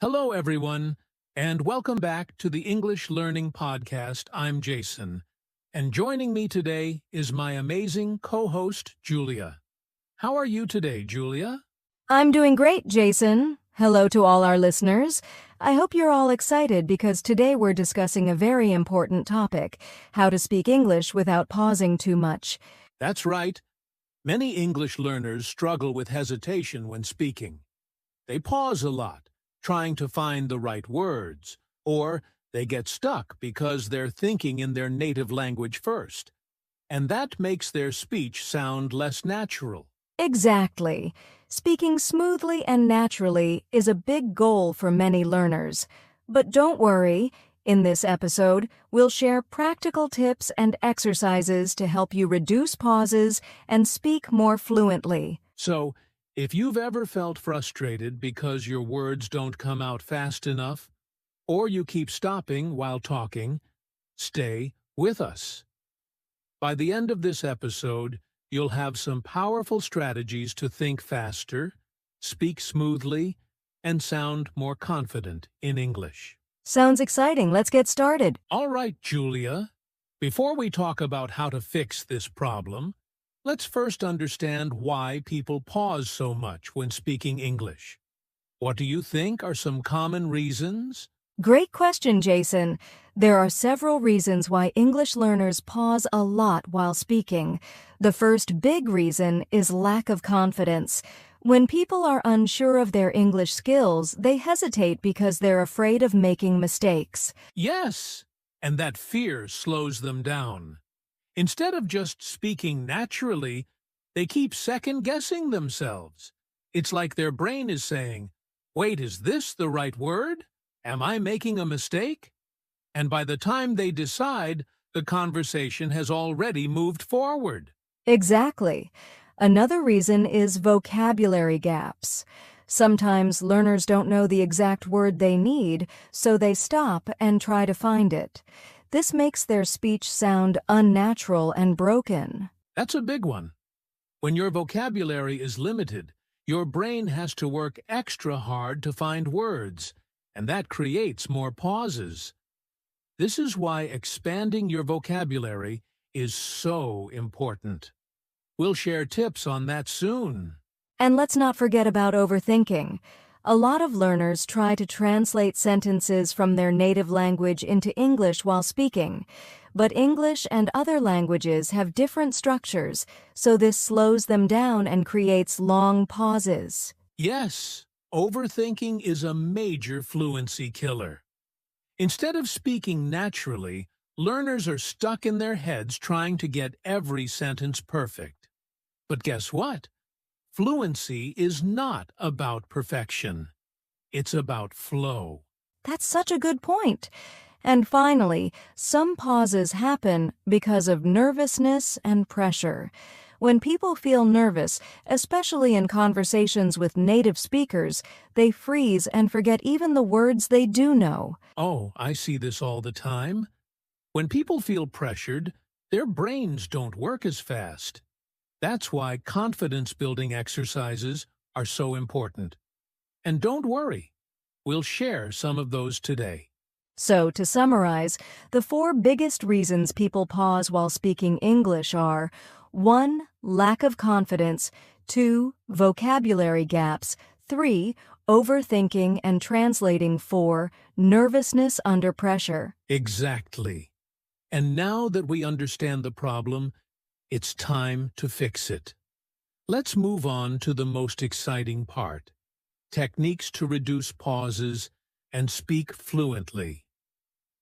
Hello, everyone, and welcome back to the English Learning Podcast. I'm Jason, and joining me today is my amazing co-host, Julia. How are you today, Julia? I'm doing great, Jason. Hello to all our listeners. I hope you're all excited because today we're discussing a very important topic, how to speak English without pausing too much. That's right. Many English learners struggle with hesitation when speaking. They pause a lot, trying to find the right words, or they get stuck because they're thinking in their native language first, and that makes their speech sound less natural. Exactly. Speaking smoothly and naturally is a big goal for many learners. But don't worry, in this episode, we'll share practical tips and exercises to help you reduce pauses and speak more fluently. So, if you've ever felt frustrated because your words don't come out fast enough, or you keep stopping while talking, stay with us. By the end of this episode, you'll have some powerful strategies to think faster, speak smoothly, and sound more confident in English. Sounds exciting. Let's get started. All right, Julia. Before we talk about how to fix this problem, let's first understand why people pause so much when speaking English. What do you think are some common reasons? Great question, Jason. There are several reasons why English learners pause a lot while speaking. The first big reason is lack of confidence. When people are unsure of their English skills, they hesitate because they're afraid of making mistakes. Yes, and that fear slows them down. Instead of just speaking naturally, they keep second-guessing themselves. It's like their brain is saying, "Wait, is this the right word? Am I making a mistake?" And by the time they decide, the conversation has already moved forward. Exactly. Another reason is vocabulary gaps. Sometimes learners don't know the exact word they need, so they stop and try to find it. This makes their speech sound unnatural and broken. That's a big one. When your vocabulary is limited, your brain has to work extra hard to find words, and that creates more pauses. This is why expanding your vocabulary is so important. We'll share tips on that soon. And let's not forget about overthinking. A lot of learners try to translate sentences from their native language into English while speaking. But English and other languages have different structures, so this slows them down and creates long pauses. Yes, overthinking is a major fluency killer. Instead of speaking naturally, learners are stuck in their heads trying to get every sentence perfect. But guess what? Fluency is not about perfection. It's about flow. That's such a good point. And finally, some pauses happen because of nervousness and pressure. When people feel nervous, especially in conversations with native speakers, they freeze and forget even the words they do know. Oh, I see this all the time. When people feel pressured, their brains don't work as fast. That's why confidence-building exercises are so important. And don't worry, we'll share some of those today. So, to summarize, the four biggest reasons people pause while speaking English are 1. Lack of confidence, 2. Vocabulary gaps, 3. Overthinking and translating, 4. Nervousness under pressure. Exactly. And now that we understand the problem, it's time to fix it. Let's move on to the most exciting part: techniques to reduce pauses and speak fluently.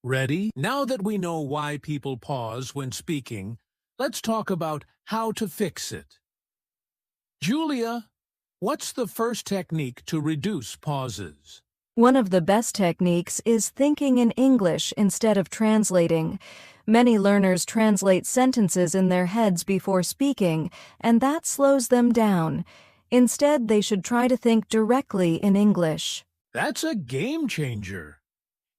Ready? Now that we know why people pause when speaking, let's talk about how to fix it. Julia, what's the first technique to reduce pauses? One of the best techniques is thinking in English instead of translating. Many learners translate sentences in their heads before speaking, and that slows them down. Instead, they should try to think directly in English. That's a game changer.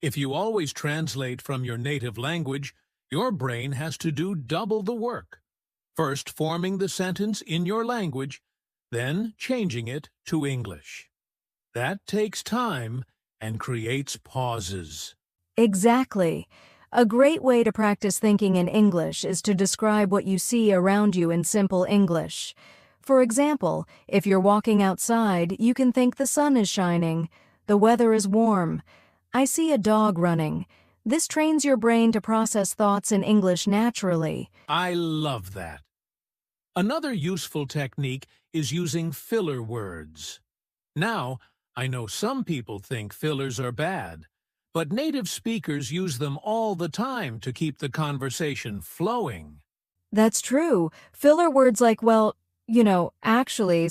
If you always translate from your native language, your brain has to do double the work. First forming the sentence in your language, then changing it to English. That takes time and creates pauses. Exactly. A great way to practice thinking in English is to describe what you see around you in simple English. For example, if you're walking outside, you can think the sun is shining, the weather is warm, I see a dog running. This trains your brain to process thoughts in English naturally. I love that. Another useful technique is using filler words. Now, I know some people think fillers are bad, but native speakers use them all the time to keep the conversation flowing. That's true. Filler words like, well, actually,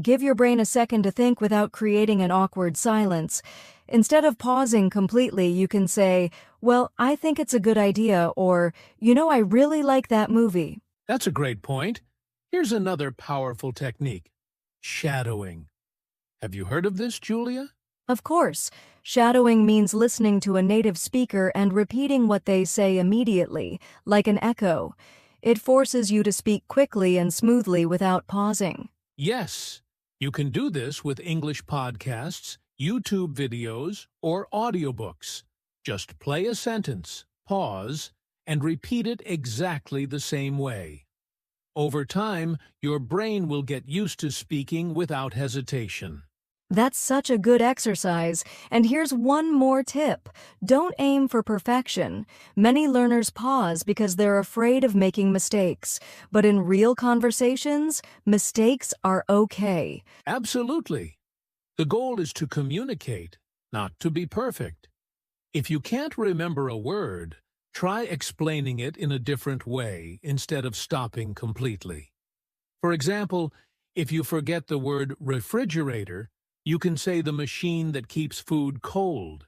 give your brain a second to think without creating an awkward silence. Instead of pausing completely, you can say, well, I think it's a good idea, or, I really like that movie. That's a great point. Here's another powerful technique: shadowing. Have you heard of this, Julia? Of course, shadowing means listening to a native speaker and repeating what they say immediately, like an echo. It forces you to speak quickly and smoothly without pausing. Yes, you can do this with English podcasts, YouTube videos, or audiobooks. Just play a sentence, pause, and repeat it exactly the same way. Over time, your brain will get used to speaking without hesitation. That's such a good exercise. And here's one more tip. Don't aim for perfection. Many learners pause because they're afraid of making mistakes. But in real conversations, mistakes are okay. Absolutely. The goal is to communicate, not to be perfect. If you can't remember a word, try explaining it in a different way instead of stopping completely. For example, if you forget the word refrigerator, you can say the machine that keeps food cold.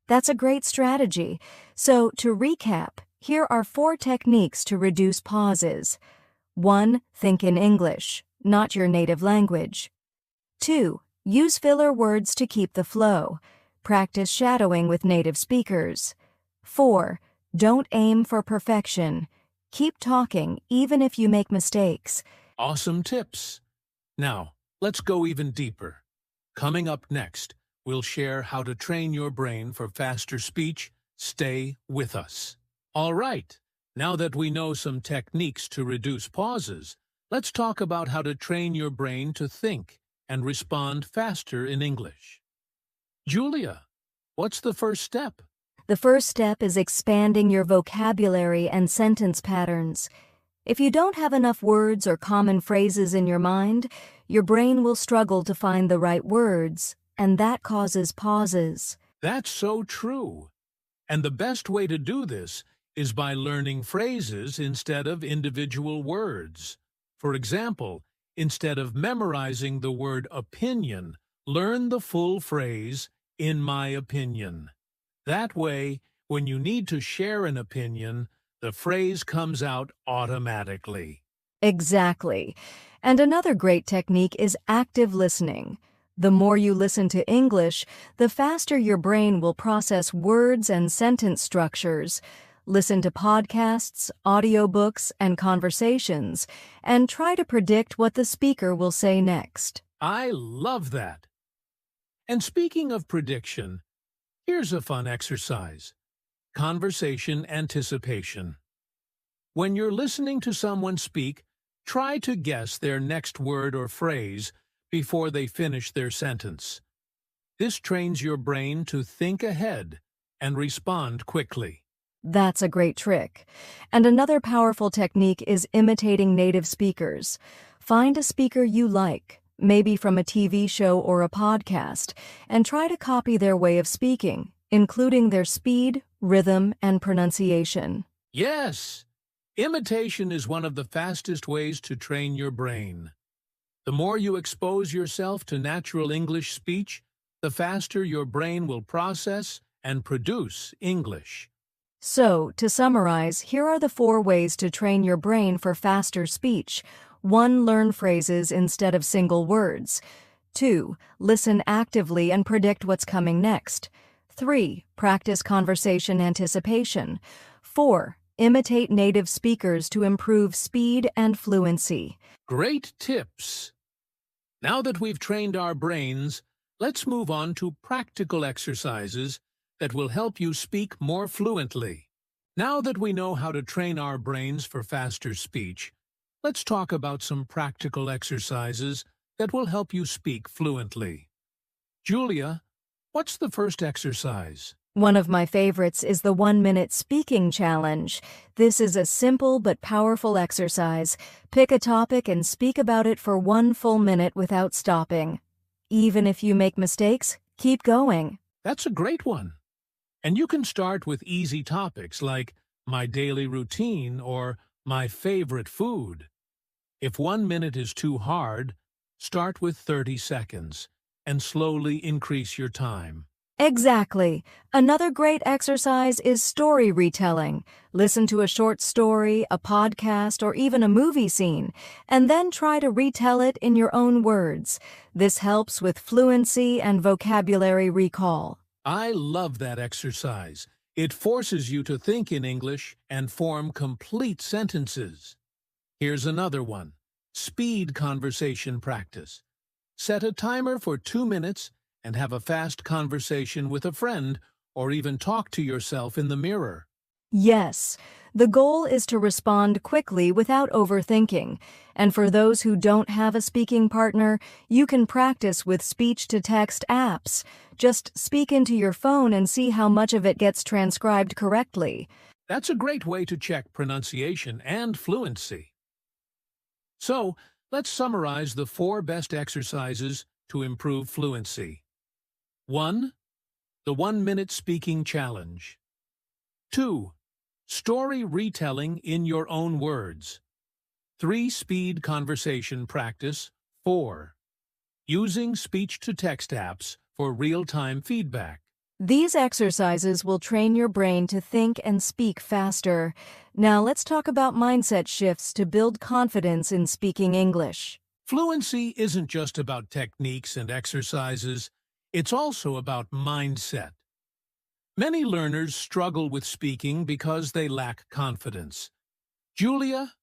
That's a great strategy. So, to recap, here are 4 techniques to reduce pauses. 1. Think in English, not your native language. 2. Use filler words to keep the flow. Practice shadowing with native speakers. 4. Don't aim for perfection. Keep talking even if you make mistakes. Awesome tips. Now, let's go even deeper. Coming up next, we'll share how to train your brain for faster speech. Stay with us. All right, now that we know some techniques to reduce pauses, let's talk about how to train your brain to think and respond faster in English. Julia, what's the first step? The first step is expanding your vocabulary and sentence patterns. If you don't have enough words or common phrases in your mind, your brain will struggle to find the right words, and that causes pauses. That's so true. And the best way to do this is by learning phrases instead of individual words. For example, instead of memorizing the word opinion, learn the full phrase, in my opinion. That way, when you need to share an opinion, the phrase comes out automatically. Exactly. And another great technique is active listening. The more you listen to English, the faster your brain will process words and sentence structures. Listen to podcasts, audiobooks, and conversations, and try to predict what the speaker will say next. I love that. And speaking of prediction, here's a fun exercise: conversation anticipation. When you're listening to someone speak, try to guess their next word or phrase before they finish their sentence. This trains your brain to think ahead and respond quickly. That's a great trick. And another powerful technique is imitating native speakers. Find a speaker you like, maybe from a TV show or a podcast, and try to copy their way of speaking, including their speed, rhythm, and pronunciation. Yes! Imitation is one of the fastest ways to train your brain. The more you expose yourself to natural English speech, the faster your brain will process and produce English. So, to summarize, here are the 4 ways to train your brain for faster speech. 1. Learn phrases instead of single words. 2. Listen actively and predict what's coming next. 3. Practice conversation anticipation. 4. Imitate native speakers to improve speed and fluency. Great tips! Now that we've trained our brains, let's move on to practical exercises that will help you speak more fluently. Now that we know how to train our brains for faster speech, let's talk about some practical exercises that will help you speak fluently. Julia, what's the first exercise? One of my favorites is the 1-minute speaking challenge. This is a simple but powerful exercise. Pick a topic and speak about it for 1 full minute without stopping. Even if you make mistakes, keep going. That's a great one. And you can start with easy topics like my daily routine or my favorite food. If 1 minute is too hard, start with 30 seconds and slowly increase your time. Exactly. Another great exercise is story retelling. Listen to a short story, a podcast, or even a movie scene, and then try to retell it in your own words. This helps with fluency and vocabulary recall. I love that exercise. It forces you to think in English and form complete sentences. Here's another one. Speed conversation practice. Set a timer for 2 minutes and have a fast conversation with a friend or even talk to yourself in the mirror. Yes, the goal is to respond quickly without overthinking. And for those who don't have a speaking partner, you can practice with speech-to-text apps. Just speak into your phone and see how much of it gets transcribed correctly. That's a great way to check pronunciation and fluency. So, let's summarize the 4 best exercises to improve fluency. 1. The 1-minute speaking challenge. 2. Story retelling in your own words. 3. Speed conversation practice. 4. Using speech-to-text apps for real-time feedback. These exercises will train your brain to think and speak faster. Now let's talk about mindset shifts to build confidence in speaking English. Fluency isn't just about techniques and exercises, it's also about mindset. Many learners struggle with speaking because they lack confidence. Julia,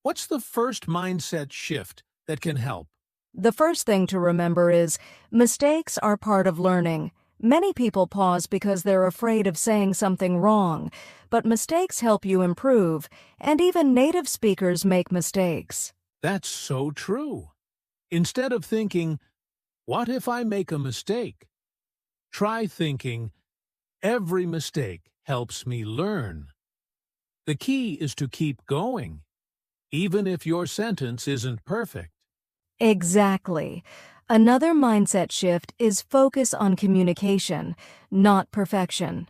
what's the first mindset shift that can help? The first thing to remember is mistakes are part of learning. Many people pause because they're afraid of saying something wrong, but mistakes help you improve, and even native speakers make mistakes. That's so true. Instead of thinking, what if I make a mistake? Try thinking, every mistake helps me learn. The key is to keep going, even if your sentence isn't perfect. Exactly. Another mindset shift is focus on communication, not perfection.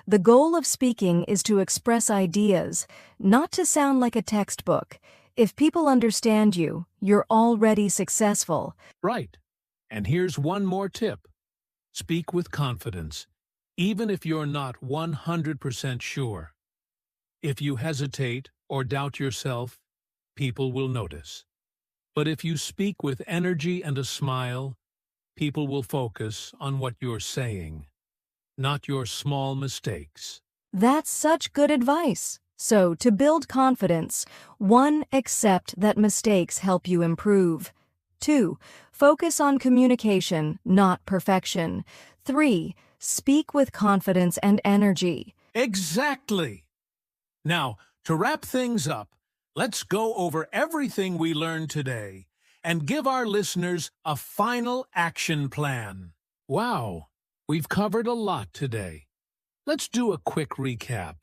The goal of speaking is to express ideas, not to sound like a textbook. If people understand you, you're already successful. Right. And here's one more tip. Speak with confidence, even if you're not 100% sure. If you hesitate or doubt yourself, people will notice. But if you speak with energy and a smile, people will focus on what you're saying, not your small mistakes. That's such good advice. So, to build confidence, 1. Accept that mistakes help you improve. 2. Focus on communication, not perfection. 3. Speak with confidence and energy. Exactly! Now, to wrap things up, let's go over everything we learned today and give our listeners a final action plan. Wow, we've covered a lot today. Let's do a quick recap.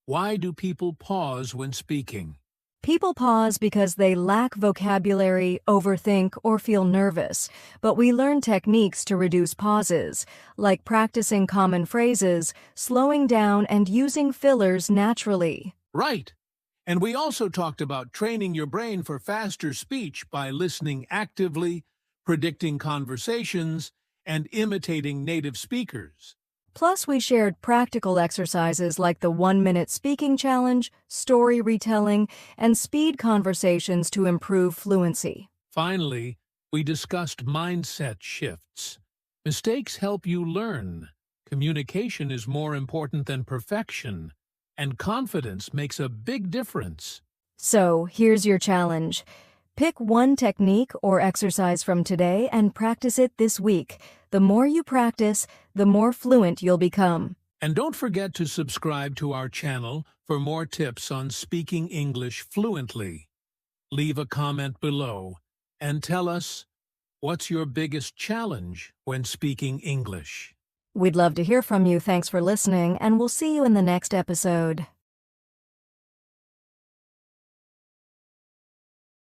Why do people pause when speaking? People pause because they lack vocabulary, overthink, or feel nervous. But we learn techniques to reduce pauses, like practicing common phrases, slowing down, and using fillers naturally. Right. And we also talked about training your brain for faster speech by listening actively, predicting conversations, and imitating native speakers. Plus, we shared practical exercises like the 1-minute speaking challenge, story retelling, and speed conversations to improve fluency. Finally, we discussed mindset shifts. Mistakes help you learn. Communication is more important than perfection, and confidence makes a big difference. So, here's your challenge. Pick one technique or exercise from today and practice it this week. The more you practice, the more fluent you'll become. And don't forget to subscribe to our channel for more tips on speaking English fluently. Leave a comment below and tell us, what's your biggest challenge when speaking English? We'd love to hear from you. Thanks for listening, and we'll see you in the next episode.